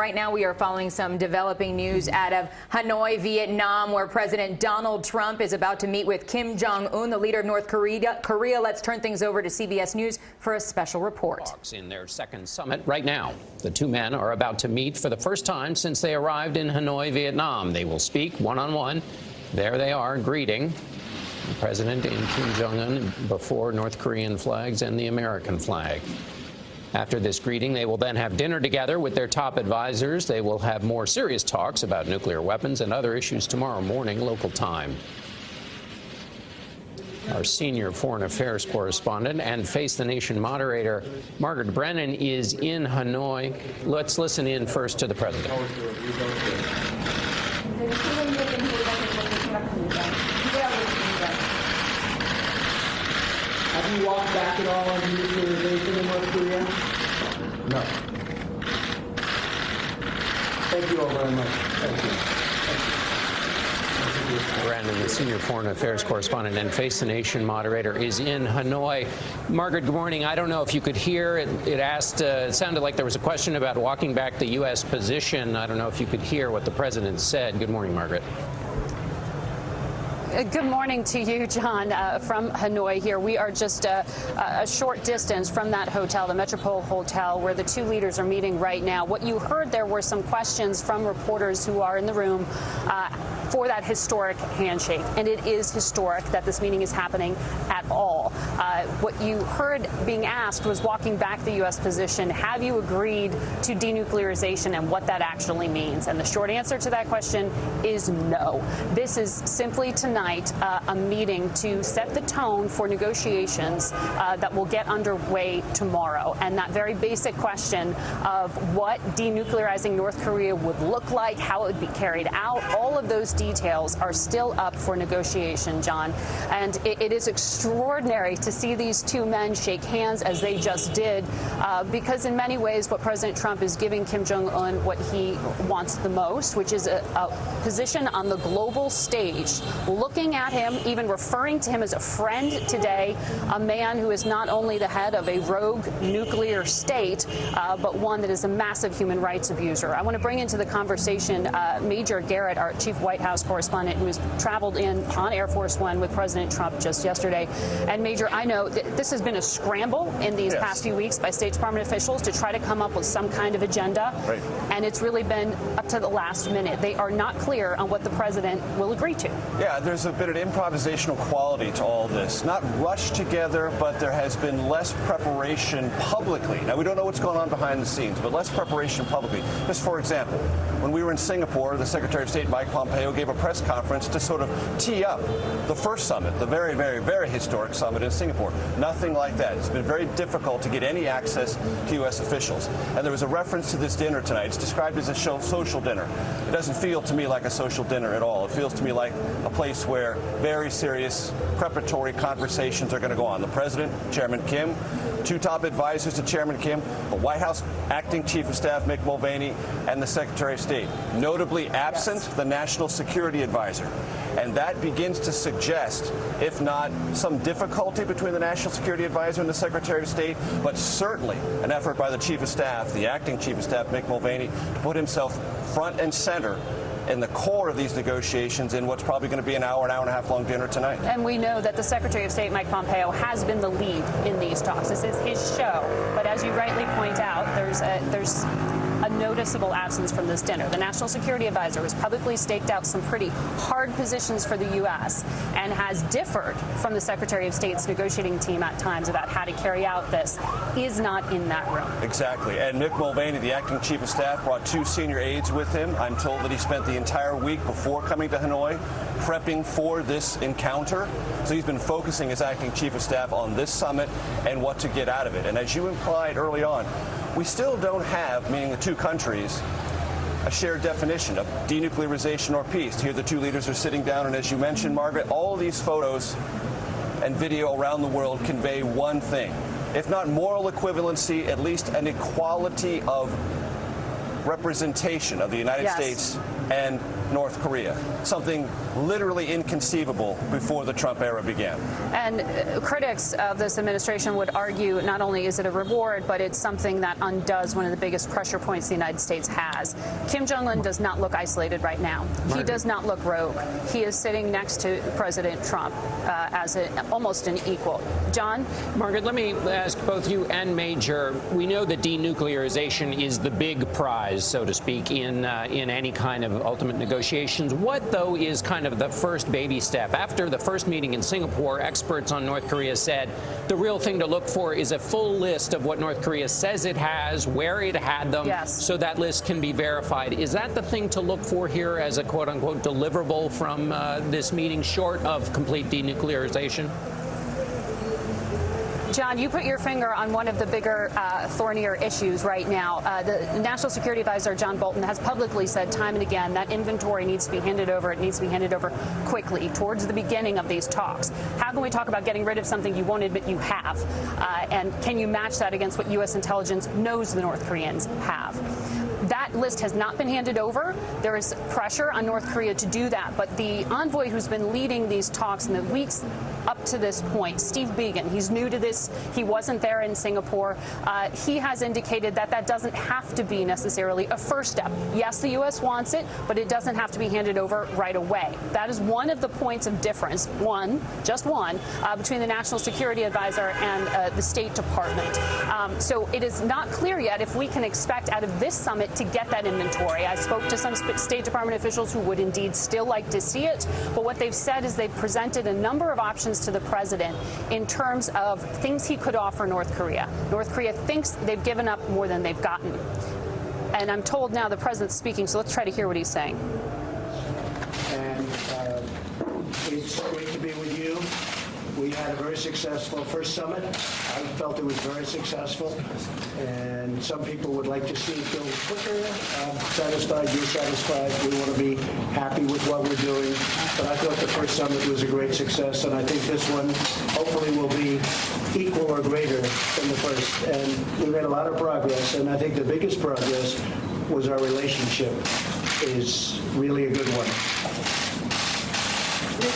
Right now, we are following some developing news out of Hanoi, Vietnam, where President Donald Trump is about to meet with Kim Jong-un, the leader of North Korea. Let's turn things over to CBS News for a special report. In their second summit right now, the two men are about to meet for the first time since they arrived in Hanoi, Vietnam. They will speak one-on-one. There they are, greeting the president and Kim Jong-un before North Korean flags and the American flag. After this greeting, they will then have dinner together with their top advisors. They will have more serious talks about nuclear weapons and other issues tomorrow morning, local time. Our senior foreign affairs correspondent and Face the Nation moderator, Margaret Brennan, is in Hanoi. Let's listen in first to the president. Have you walked back at all on denuclearization in North Korea? No. Thank you all very much. Thank you. Brandon, the senior foreign affairs correspondent and Face the Nation moderator, is in Hanoi. Margaret, good morning. I don't know if you could hear it. It sounded like there was a question about walking back the U.S. position. I don't know if you could hear what the president said. Good morning, Margaret. Good morning to you, John, from Hanoi here. We are just a short distance from that hotel, the Metropole Hotel, where the two leaders are meeting right now. What you heard there were some questions from reporters who are in the room for that historic handshake. And it is historic that this meeting is happening at all. What you heard being asked was, walking back the U.S. position, have you agreed to denuclearization and what that actually means? And the short answer to that question is no. This is simply tonight a meeting to set the tone for negotiations that will get underway tomorrow. And that very basic question of what denuclearizing North Korea would look like, how it would be carried out, all of those details are still up for negotiation, John. And it is extraordinary to see these two men shake hands as they just did, because in many ways what President Trump is giving Kim Jong-un what he wants the most, which is a position on the global stage, looking at him, even referring to him as a friend today, a man who is not only the head of a rogue nuclear state, but one that is a massive human rights abuser. I want to bring into the conversation Major Garrett, our chief White House correspondent, who has traveled in on Air Force One with President Trump just yesterday. And Major, I know that this has been a scramble in these past few weeks by State Department officials to try to come up with some kind of agenda. Right. And it's really been up to the last minute. They are not clear on what the president will agree to. Yeah, there's a bit of improvisational quality to all this. Not rushed together, but there has been less preparation publicly. Now, we don't know what's going on behind the scenes, but less preparation publicly. Just for example, when we were in Singapore, the Secretary of State, Mike Pompeo, gave a press conference to sort of tee up the first summit, the very, very, very historic summit in Singapore. Nothing like that. It's been very difficult to get any access to U.S. officials. And there was a reference to this dinner tonight. It's described as a social dinner. It doesn't feel to me like a social dinner at all. It feels to me like a place where very serious preparatory conversations are going to go on. The president, Chairman Kim, two top advisors to Chairman Kim, the White House acting chief of staff, Mick Mulvaney, and the Secretary of State. Notably absent, the national security advisor. And that begins to suggest, if not some difficulty between the national security advisor and the Secretary of State, but certainly an effort by the chief of staff, the acting chief of staff, Mick Mulvaney, to put himself front and center in the core of these negotiations in what's probably going to be an hour and a half long dinner tonight. And we know that the Secretary of State, Mike Pompeo, has been the lead in these talks. This is his show. But as you rightly point out, there's a noticeable absence from this dinner. The National Security Advisor has publicly staked out some pretty hard positions for the U.S. and has differed from the Secretary of State's negotiating team at times about how to carry out this. He is not in that room. Exactly. And Mick Mulvaney, the acting chief of staff, brought two senior aides with him. I'm told that he spent the entire week before coming to Hanoi prepping for this encounter. So he's been focusing as acting chief of staff on this summit and what to get out of it. And as you implied early on, we still don't have, meaning the two countries, a shared definition of denuclearization or peace. Here the two leaders are sitting down, and as you mentioned, Margaret, all of these photos and video around the world convey one thing. If not moral equivalency, at least an equality of representation of the United States and North Korea, something literally inconceivable before the Trump era began. And critics of this administration would argue not only is it a reward, but it's something that undoes one of the biggest pressure points the United States has. Kim Jong-un does not look isolated right now. He does not look rogue. He is sitting next to President Trump as almost an equal. John? Margaret, let me ask both you and Major. We know that denuclearization is the big prize, so to speak, in any kind of ultimate negotiations. What, though, is kind of the first baby step? After the first meeting in Singapore, experts on North Korea said the real thing to look for is a full list of what North Korea says it has, where it had them, so that list can be verified. Is that the thing to look for here as a quote-unquote deliverable from this meeting, short of complete denuclearization? John, you put your finger on one of the bigger, thornier issues right now. The National Security Advisor, John Bolton, has publicly said time and again that inventory needs to be handed over. It needs to be handed over quickly, towards the beginning of these talks. How can we talk about getting rid of something you won't admit you have? And can you match that against what U.S. intelligence knows the North Koreans have? That list has not been handed over. There is pressure on North Korea to do that. But the envoy who's been leading these talks in the weeks up to this point, Steve Biegun, he's new to this. He wasn't there in Singapore. He has indicated that that doesn't have to be necessarily a first step. Yes, the U.S. wants it, but it doesn't have to be handed over right away. That is one of the points of difference, just one, between the National Security Advisor and the State Department. So it is not clear yet if we can expect out of this summit to get that inventory. I spoke to some State Department officials who would indeed still like to see it, but what they've said is they've presented a number of options to the president in terms of things he could offer North Korea. North Korea thinks they've given up more than they've gotten. And I'm told now the president's speaking, so let's try to hear what he's saying. And it's great to be with you. We had a very successful first summit. I felt it was very successful. And some people would like to see it go quicker. I'm satisfied, you're satisfied. We want to be happy with what we're doing. But I thought the first summit was a great success, and I think this one hopefully will be equal or greater than the first. And we made a lot of progress, and I think the biggest progress was our relationship is really a good one.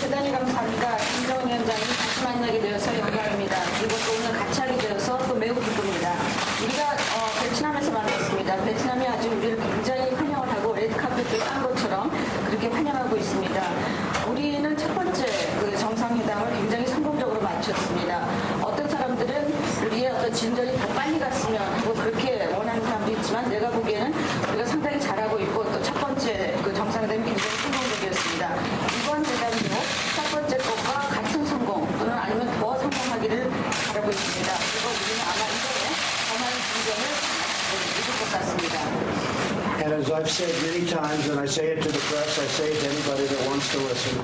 대단히 감사합니다. 김정은 위원장님 다시 만나게 되어서 영광입니다. 그리고 또 오늘 같이 하게 되어서 또 매우 기쁩니다. 우리가 베트남에서 만났습니다. 베트남이 아주 우리를 굉장히 환영을 하고 레드카펫을 깐 것처럼 그렇게 환영하고 있습니다. 우리는 첫 번째 그 정상회담을 굉장히 성공적으로 마쳤습니다. 어떤 사람들은 우리의 어떤 진전이 더 빨리 갔으면 하고 그렇게 원하는 사람도 있지만 내가 보기에는 우리가 상당히 잘하고 있고 또 첫 번째 그 정상회담이 굉장히 성공적이었습니다. 이번 회담도 첫 번째 것과 같은 성공 또는 아니면 더 성공하기를 바라고 있습니다. 그리고 우리는 아마 이번에 더 많은 진전을 이룰 것 같습니다. And as I've said many times, and I say it to the press, I say it to anybody that wants to listen,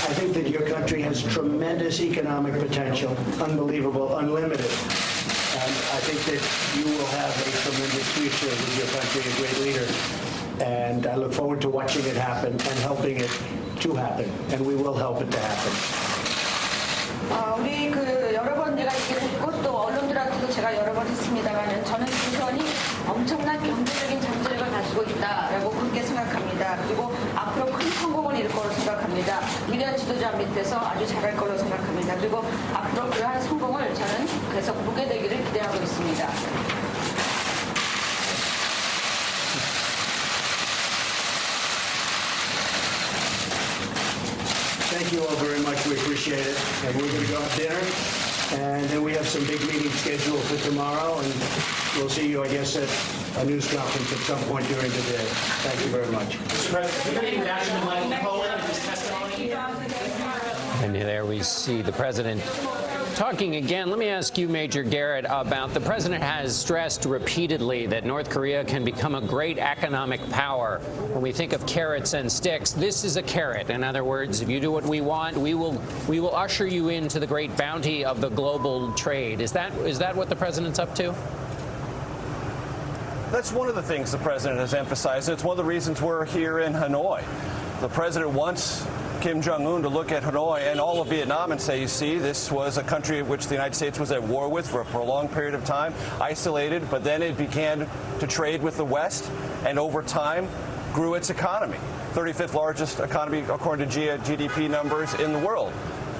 I think that your country has tremendous economic potential, unbelievable, unlimited. And I think that you will have a tremendous future with your country, a great leader. And I look forward to watching it happen and helping it to happen. And we will help it to happen. 우리 그 여러 번 제가 얘기를 했고 또 언론들한테도 제가 여러 번 했습니다만 저는 조선이 엄청난 경제적인 잠재력을 가지고 있다라고 그렇게 생각합니다. 그리고 앞으로 큰 성공을 이룰 거로 생각합니다. 위대한 지도자 밑에서 아주 잘할 거로 생각합니다. 그리고 앞으로 그러한 성공을 저는 계속 보게 되기를 기대하고 있습니다. Thank you all very much. We appreciate it. And we're going to go have dinner. And then we have some big meetings scheduled for tomorrow. And we'll see you, I guess, at a news conference at some point during the day. Thank you very much. And there we see the president talking again. Let me ask you, Major Garrett, about the president has stressed repeatedly that North Korea can become a great economic power. When we think of carrots and sticks, this is a carrot. In other words, if you do what we want, we will usher you into the great bounty of the global trade. Is that what the president's up to? That's one of the things the president has emphasized. It's one of the reasons we're here in Hanoi. The president wants Kim Jong-un to look at Hanoi and all of Vietnam and say, you see, this was a country which the United States was at war with for a prolonged period of time, isolated, but then it began to trade with the West, and over time grew its economy. 35th largest economy, according to GDP numbers, in the world.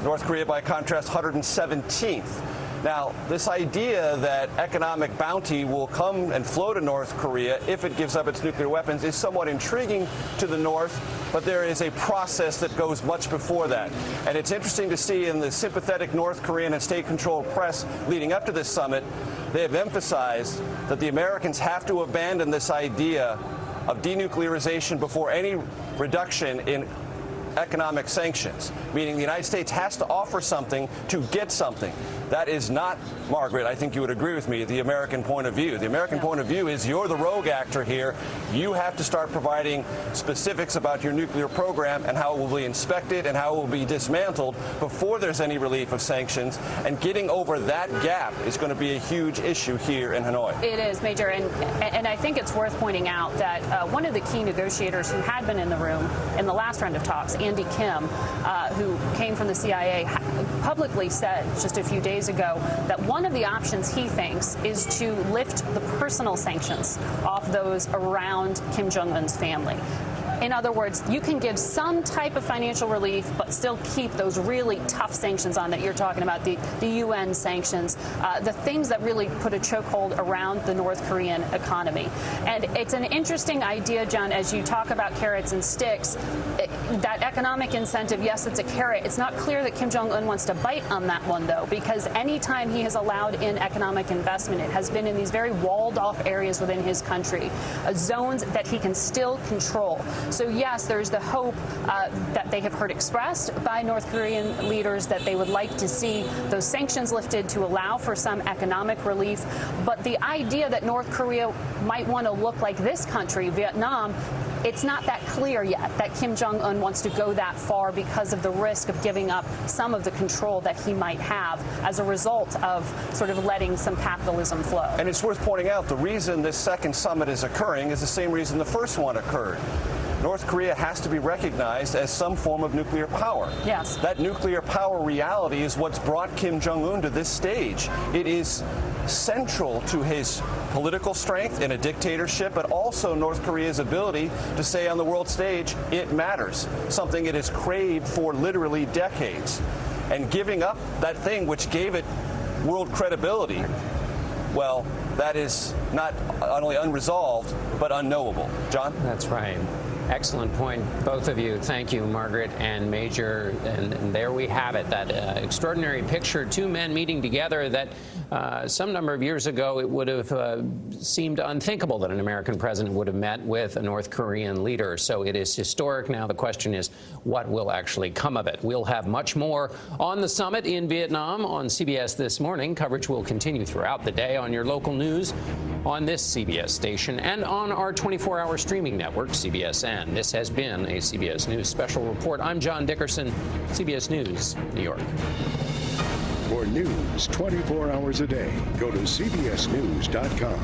North Korea, by contrast, 117th. Now, this idea that economic bounty will come and flow to North Korea if it gives up its nuclear weapons is somewhat intriguing to the North, but there is a process that goes much before that. And it's interesting to see in the sympathetic North Korean and state-controlled press leading up to this summit, they have emphasized that the Americans have to abandon this idea of denuclearization before any reduction in economic sanctions, meaning the United States has to offer something to get something. That is not, Margaret, I think you would agree with me, the American point of view. The American point of view is you're the rogue actor here. You have to start providing specifics about your nuclear program and how it will be inspected and how it will be dismantled before there's any relief of sanctions. And getting over that gap is going to be a huge issue here in Hanoi. It is, Major, and I think it's worth pointing out that one of the key negotiators who had been in the room in the last round of talks, Andy Kim, who came from the CIA, publicly said just a few days ago that one of the options he thinks is to lift the personal sanctions off those around Kim Jong-un's family. In other words, you can give some type of financial relief, but still keep those really tough sanctions on that you're talking about, the UN sanctions, the things that really put a chokehold around the North Korean economy. And it's an interesting idea, John, as you talk about carrots and sticks, that economic incentive, yes, it's a carrot. It's not clear that Kim Jong-un wants to bite on that one, though, because any time he has allowed in economic investment, it has been in these very walled-off areas within his country, zones that he can still control. So, yes, there's the hope that they have heard expressed by North Korean leaders that they would like to see those sanctions lifted to allow for some economic relief. But the idea that North Korea might want to look like this country, Vietnam, it's not that clear yet that Kim Jong-un wants to go that far because of the risk of giving up some of the control that he might have as a result of sort of letting some capitalism flow. And it's worth pointing out the reason this second summit is occurring is the same reason the first one occurred. North Korea has to be recognized as some form of nuclear power. Yes. That nuclear power reality is what's brought Kim Jong-un to this stage. It is central to his political strength in a dictatorship, but also North Korea's ability to say on the world stage, it matters, something it has craved for literally decades. And giving up that thing which gave it world credibility, well, that is not only unresolved, but unknowable. John? That's right. Excellent point, both of you. Thank you, Margaret and Major. And there we have it, that extraordinary picture, two men meeting together that some number of years ago it would have seemed unthinkable that an American president would have met with a North Korean leader. So it is historic now. The question is, what will actually come of it? We'll have much more on the summit in Vietnam on CBS This Morning. Coverage will continue throughout the day on your local news, on this CBS station, and on our 24-hour streaming network, CBSN. This has been a CBS News Special Report. I'm John Dickerson, CBS News, New York. For news 24 hours a day, go to CBSNews.com.